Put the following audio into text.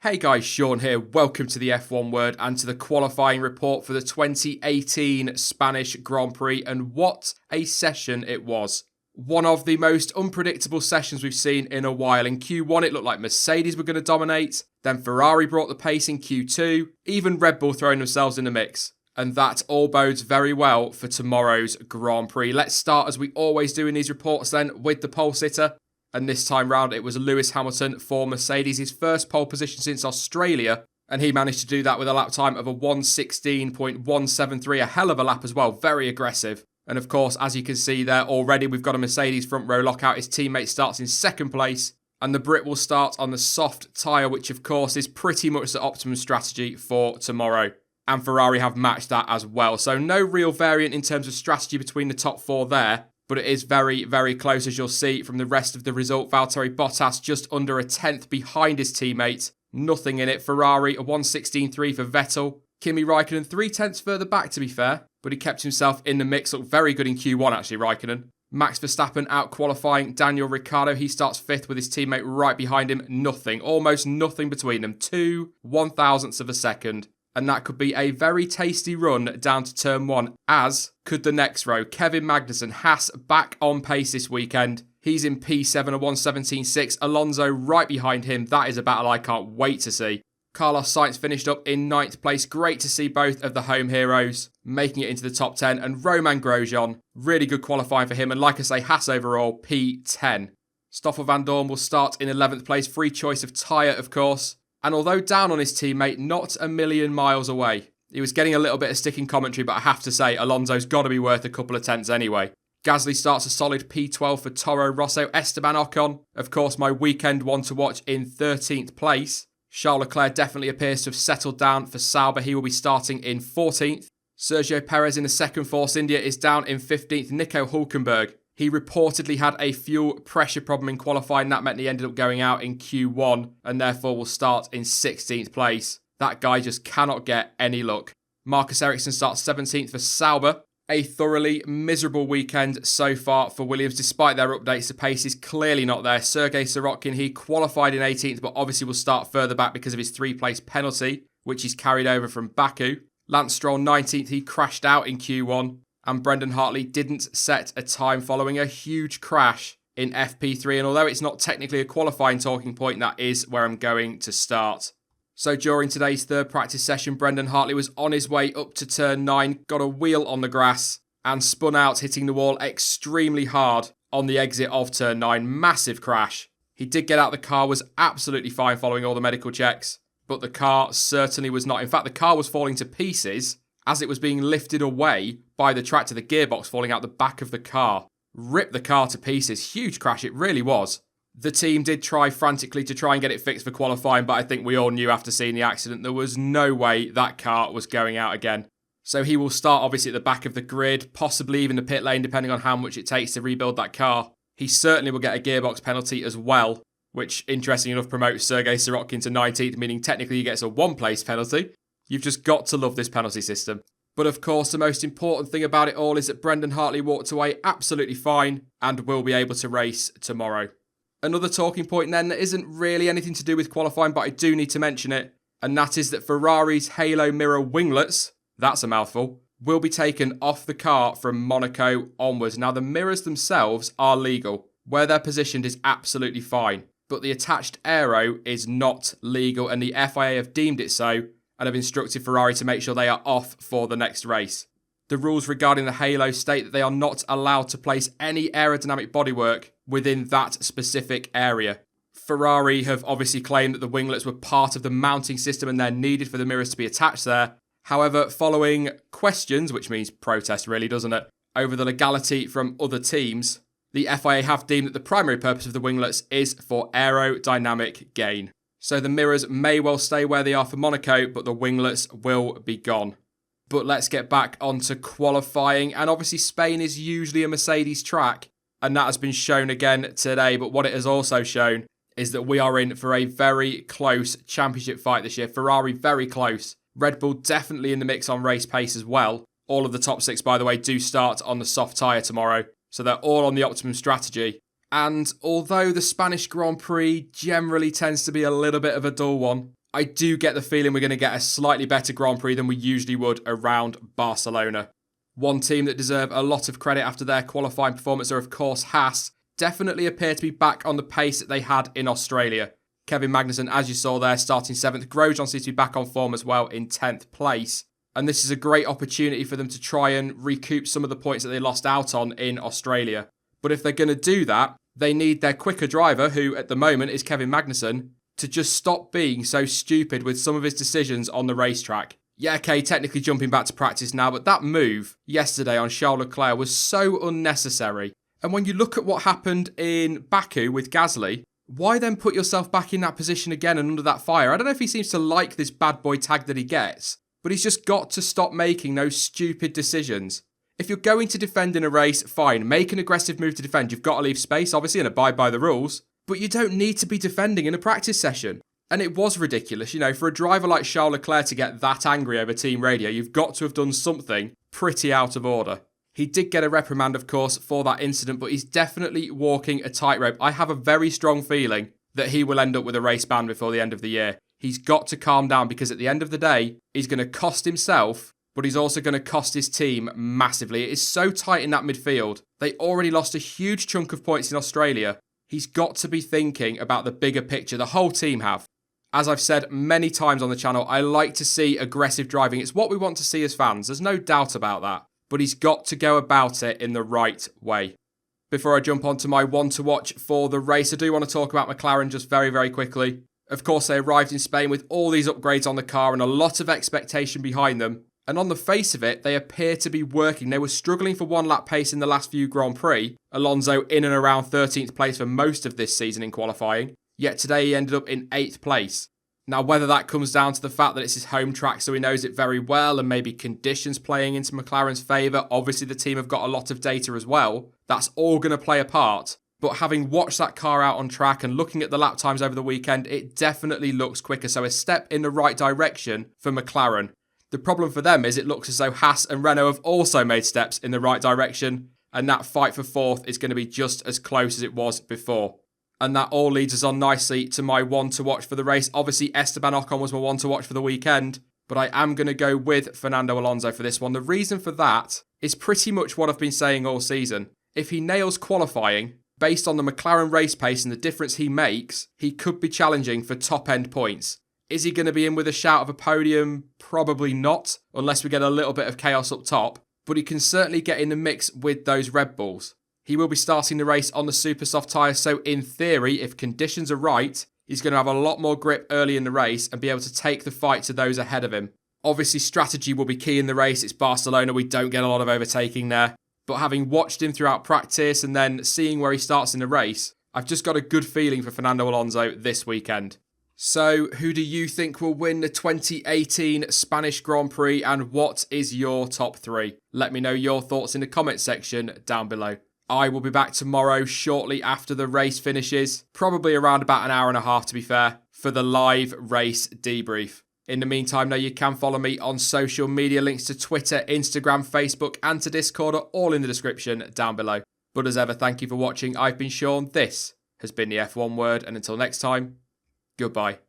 Hey guys, Sean here. Welcome to the F1 Word and to the qualifying report for the 2018 Spanish Grand Prix, and what a session it was. One of the most unpredictable sessions we've seen in a while. In Q1 it looked like Mercedes were going to dominate, then Ferrari brought the pace in Q2, even Red Bull throwing themselves in the mix. And that all bodes very well for tomorrow's Grand Prix. Let's start, as we always do in these reports then, with the pole sitter. And this time round, it was Lewis Hamilton for Mercedes, his first pole position since Australia. And he managed to do that with a lap time of a 1:16.173, a hell of a lap as well, very aggressive. And of course, as you can see there already, we've got a Mercedes front row lockout. His teammate starts in second place, and the Brit will start on the soft tyre, which of course is pretty much the optimum strategy for tomorrow. And Ferrari have matched that as well. So no real variant in terms of strategy between the top four there. But it is very, very close, as you'll see from the rest of the result. Valtteri Bottas just under a tenth behind his teammate. Nothing in it. Ferrari, a 1:16.3 for Vettel. Kimi Raikkonen, 3 tenths further back, to be fair. But he kept himself in the mix. Looked very good in Q1, actually, Raikkonen. Max Verstappen out qualifying Daniel Ricciardo. He starts 5th with his teammate right behind him. Nothing. Almost nothing between them. 2 1,000ths of a second. And that could be a very tasty run down to turn 1, as could the next row. Kevin Magnussen, Haas back on pace this weekend. He's in P7, a 1:17.6. Alonso right behind him. That is a battle I can't wait to see. Carlos Sainz finished up in 9th place. Great to see both of the home heroes making it into the top 10. And Romain Grosjean, really good qualifying for him. And like I say, Haas overall, P10. Stoffel Van Dorn will start in 11th place. Free choice of tyre, of course. And although down on his teammate, not a million miles away. He was getting a little bit of sticking commentary, but I have to say, Alonso's got to be worth a couple of tenths anyway. Gasly starts a solid P12 for Toro Rosso. Esteban Ocon, of course, my weekend one to watch, in 13th place. Charles Leclerc definitely appears to have settled down for Sauber. He will be starting in 14th. Sergio Perez in the second Force India is down in 15th. Nico Hülkenberg, he reportedly had a fuel pressure problem in qualifying. That meant he ended up going out in Q1 and therefore will start in 16th place. That guy just cannot get any luck. Marcus Ericsson starts 17th for Sauber. A thoroughly miserable weekend so far for Williams. Despite their updates, the pace is clearly not there. Sergei Sorokin, he qualified in 18th, but obviously will start further back because of his 3-place penalty, which he's carried over from Baku. Lance Stroll 19th, he crashed out in Q1. And Brendon Hartley didn't set a time following a huge crash in FP3. And although it's not technically a qualifying talking point, that is where I'm going to start. So during today's third practice session, Brendon Hartley was on his way up to turn 9, got a wheel on the grass and spun out, hitting the wall extremely hard on the exit of turn 9. Massive crash. He did get out the car, was absolutely fine following all the medical checks, but the car certainly was not. In fact, the car was falling to pieces as it was being lifted away by the tractor, the gearbox falling out the back of the car. Ripped the car to pieces. Huge crash, it really was. The team did try frantically to try and get it fixed for qualifying, but I think we all knew after seeing the accident there was no way that car was going out again. So he will start obviously at the back of the grid, possibly even the pit lane, depending on how much it takes to rebuild that car. He certainly will get a gearbox penalty as well, which, interesting enough, promotes Sergei Sorokin to 19th, meaning technically he gets a 1-place penalty. You've just got to love this penalty system. But of course, the most important thing about it all is that Brendon Hartley walked away absolutely fine and will be able to race tomorrow. Another talking point then that isn't really anything to do with qualifying, but I do need to mention it, and that is that Ferrari's halo mirror winglets, that's a mouthful, will be taken off the car from Monaco onwards. Now, the mirrors themselves are legal. Where they're positioned is absolutely fine, but the attached aero is not legal, and the FIA have deemed it so and have instructed Ferrari to make sure they are off for the next race. The rules regarding the halo state that they are not allowed to place any aerodynamic bodywork within that specific area. Ferrari have obviously claimed that the winglets were part of the mounting system and they're needed for the mirrors to be attached there. However, following questions, which means protest really, doesn't it, over the legality from other teams, the FIA have deemed that the primary purpose of the winglets is for aerodynamic gain. So the mirrors may well stay where they are for Monaco, but the winglets will be gone. But let's get back onto qualifying. And obviously Spain is usually a Mercedes track, and that has been shown again today. But what it has also shown is that we are in for a very close championship fight this year. Ferrari very close. Red Bull definitely in the mix on race pace as well. All of the top 6, by the way, do start on the soft tyre tomorrow. So they're all on the optimum strategy. And although the Spanish Grand Prix generally tends to be a little bit of a dull one, I do get the feeling we're going to get a slightly better Grand Prix than we usually would around Barcelona. One team that deserve a lot of credit after their qualifying performance are, of course, Haas. Definitely appear to be back on the pace that they had in Australia. Kevin Magnussen, as you saw there, starting 7th. Grosjean seems to be back on form as well in 10th place. And this is a great opportunity for them to try and recoup some of the points that they lost out on in Australia. But if they're going to do that, they need their quicker driver, who at the moment is Kevin Magnussen, to just stop being so stupid with some of his decisions on the racetrack. Yeah, okay, technically jumping back to practice now, but that move yesterday on Charles Leclerc was so unnecessary. And when you look at what happened in Baku with Gasly, why then put yourself back in that position again and under that fire? I don't know if he seems to like this bad boy tag that he gets, but he's just got to stop making those stupid decisions. If you're going to defend in a race, fine, make an aggressive move to defend. You've got to leave space, obviously, and abide by the rules, but you don't need to be defending in a practice session. And it was ridiculous, for a driver like Charles Leclerc to get that angry over team radio, you've got to have done something pretty out of order. He did get a reprimand, of course, for that incident, but he's definitely walking a tightrope. I have a very strong feeling that he will end up with a race ban before the end of the year. He's got to calm down because at the end of the day, he's going to cost himself, but he's also going to cost his team massively. It is so tight in that midfield. They already lost a huge chunk of points in Australia. He's got to be thinking about the bigger picture. The whole team have. As I've said many times on the channel, I like to see aggressive driving. It's what we want to see as fans. There's no doubt about that. But he's got to go about it in the right way. Before I jump on to my one to watch for the race, I do want to talk about McLaren just very, very quickly. Of course, they arrived in Spain with all these upgrades on the car and a lot of expectation behind them. And on the face of it, they appear to be working. They were struggling for one lap pace in the last few Grand Prix. Alonso in and around 13th place for most of this season in qualifying. Yet today he ended up in 8th place. Now, whether that comes down to the fact that it's his home track so he knows it very well and maybe conditions playing into McLaren's favour, obviously the team have got a lot of data as well, that's all going to play a part. But having watched that car out on track and looking at the lap times over the weekend, it definitely looks quicker, so a step in the right direction for McLaren. The problem for them is it looks as though Haas and Renault have also made steps in the right direction, and that fight for 4th is going to be just as close as it was before. And that all leads us on nicely to my one to watch for the race. Obviously, Esteban Ocon was my one to watch for the weekend, but I am going to go with Fernando Alonso for this one. The reason for that is pretty much what I've been saying all season. If he nails qualifying, based on the McLaren race pace and the difference he makes, he could be challenging for top-end points. Is he going to be in with a shout of a podium? Probably not, unless we get a little bit of chaos up top. But he can certainly get in the mix with those Red Bulls. He will be starting the race on the super soft tyres, so in theory, if conditions are right, he's going to have a lot more grip early in the race and be able to take the fight to those ahead of him. Obviously, strategy will be key in the race. It's Barcelona, we don't get a lot of overtaking there. But having watched him throughout practice and then seeing where he starts in the race, I've just got a good feeling for Fernando Alonso this weekend. So, who do you think will win the 2018 Spanish Grand Prix and what is your top 3? Let me know your thoughts in the comment section down below. I will be back tomorrow shortly after the race finishes, probably around about an hour and a half to be fair, for the live race debrief. In the meantime, now you can follow me on social media. Links to Twitter, Instagram, Facebook and to Discord are all in the description down below. But as ever, thank you for watching. I've been Sean. This has been the F1 Word, and until next time, goodbye.